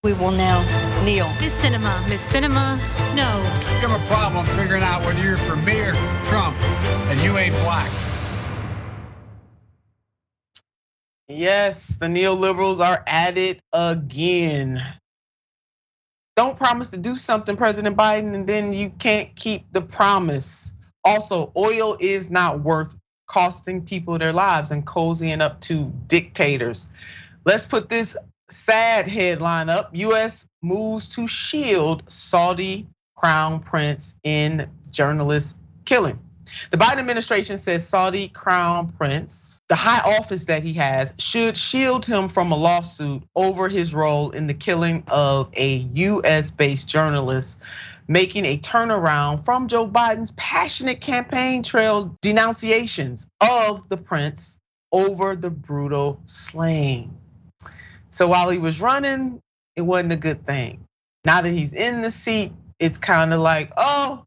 We will now kneel. Miss Cinema, no. You have a problem figuring out whether you're for me or Trump, and you ain't black. Yes, the neoliberals are at it again. Don't promise to do something, President Biden, and then you can't keep the promise. Also, oil is not worth costing people their lives and cozying up to dictators. Let's put this sad headline up. US moves to shield Saudi crown prince in journalist killing. The Biden administration says Saudi crown prince, the high office that he has, should shield him from a lawsuit over his role in the killing of a US-based journalist, making a turnaround from Joe Biden's passionate campaign trail denunciations of the prince over the brutal slaying. So while he was running, it wasn't a good thing. Now that he's in the seat, it's kind of like, oh,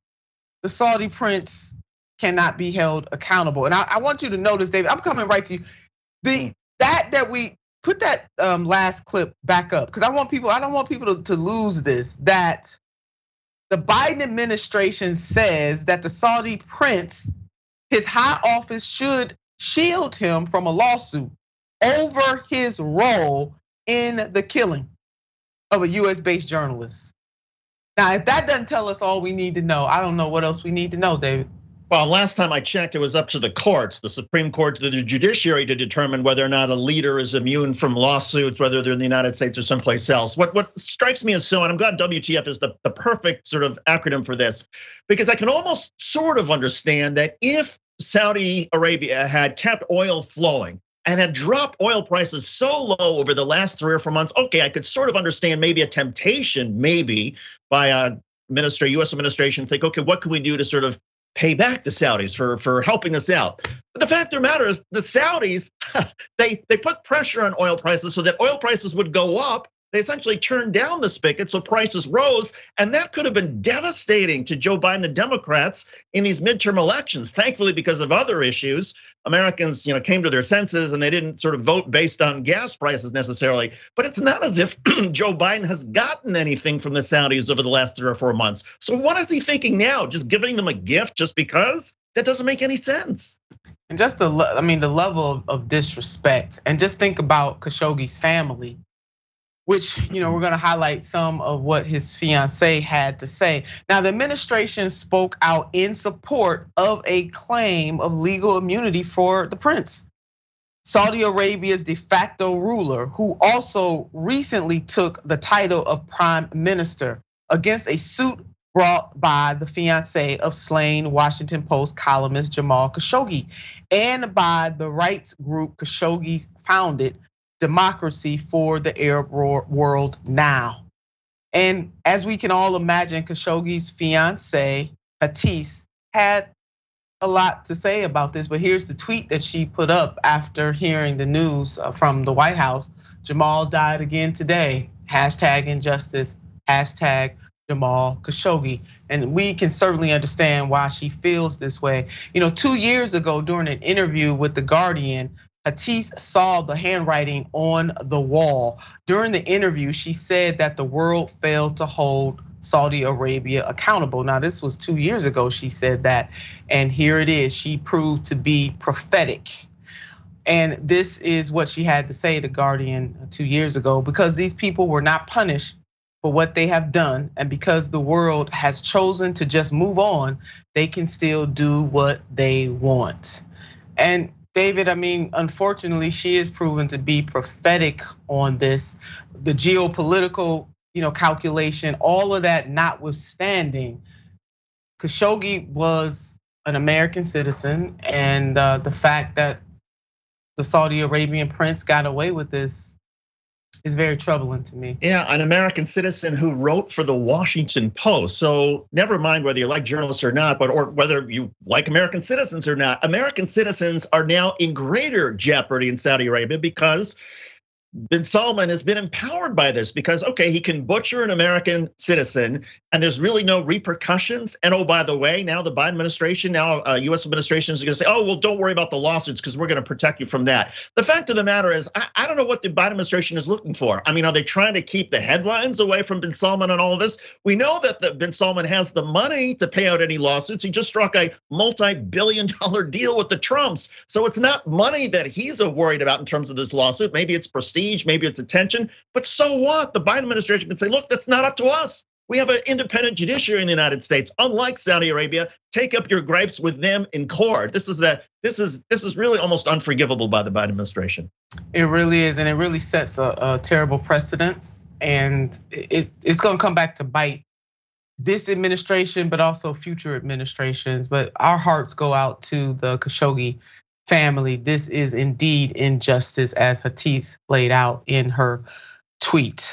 the Saudi prince cannot be held accountable. And I want you to notice, David, I'm coming right to you. That we put that last clip back up, because I don't want people to lose this, that the Biden administration says that the Saudi prince, his high office should shield him from a lawsuit over his role in the killing of a US-based journalist. Now, if that doesn't tell us all we need to know, I don't know what else we need to know, David. Well, last time I checked, it was up to the courts, the Supreme Court, to the judiciary to determine whether or not a leader is immune from lawsuits, whether they're in the United States or someplace else. What strikes me as so, and I'm glad WTF is the perfect sort of acronym for this, because I can almost sort of understand that if Saudi Arabia had kept oil flowing and had dropped oil prices so low over the last 3 or 4 months, okay, I could sort of understand maybe a temptation, maybe by a US administration, think, okay, what can we do to sort of pay back the Saudis for helping us out? But the fact of the matter is, the Saudis, they put pressure on oil prices so that oil prices would go up. They essentially turned down the spigot so prices rose, and that could have been devastating to Joe Biden and Democrats in these midterm elections. Thankfully, because of other issues, Americans came to their senses and they didn't sort of vote based on gas prices necessarily. But it's not as if Joe Biden has gotten anything from the Saudis over the last 3 or 4 months. So what is he thinking now? Just giving them a gift just because? That doesn't make any sense. And just the level of disrespect, and just think about Khashoggi's family, which we're gonna highlight some of what his fiance had to say. Now, the administration spoke out in support of a claim of legal immunity for the prince, Saudi Arabia's de facto ruler, who also recently took the title of prime minister, against a suit brought by the fiance of slain Washington Post columnist Jamal Khashoggi, and by the rights group Khashoggi founded, Democracy for the Arab World Now. And as we can all imagine, Khashoggi's fiance, Hattis, had a lot to say about this, but here's the tweet that she put up after hearing the news from the White House. Jamal died again today, #injustice, Jamal Khashoggi. And we can certainly understand why she feels this way. 2 years ago, during an interview with The Guardian, Hattis saw the handwriting on the wall. During the interview, she said that the world failed to hold Saudi Arabia accountable. Now, this was 2 years ago she said that, and here it is. She proved to be prophetic. And this is what she had to say to Guardian 2 years ago: because these people were not punished for what they have done, and because the world has chosen to just move on, they can still do what they want. And David, unfortunately, she is proven to be prophetic on this. The geopolitical, calculation, all of that notwithstanding, Khashoggi was an American citizen, and the fact that the Saudi Arabian prince got away with this is very troubling to me. Yeah, an American citizen who wrote for the Washington Post. So never mind whether you like journalists or not, or whether you like American citizens or not, American citizens are now in greater jeopardy in Saudi Arabia because Bin Salman has been empowered by this because, okay, he can butcher an American citizen and there's really no repercussions. And oh, by the way, now the Biden administration, now US administration is gonna say, oh, well, don't worry about the lawsuits because we're gonna protect you from that. The fact of the matter is, I don't know what the Biden administration is looking for. I mean, are they trying to keep the headlines away from Bin Salman and all of this? We know that Bin Salman has the money to pay out any lawsuits. He just struck a multi-billion-dollar deal with the Trumps. So it's not money that he's worried about in terms of this lawsuit. Maybe it's prestige. Maybe it's attention, but so what? The Biden administration can say, look, that's not up to us. We have an independent judiciary in the United States. Unlike Saudi Arabia, take up your gripes with them in court. This is really almost unforgivable by the Biden administration. It really is, and it really sets a terrible precedence, and it's gonna come back to bite this administration, but also future administrations. But our hearts go out to the Khashoggi family. This is indeed injustice, as Hatith laid out in her tweet.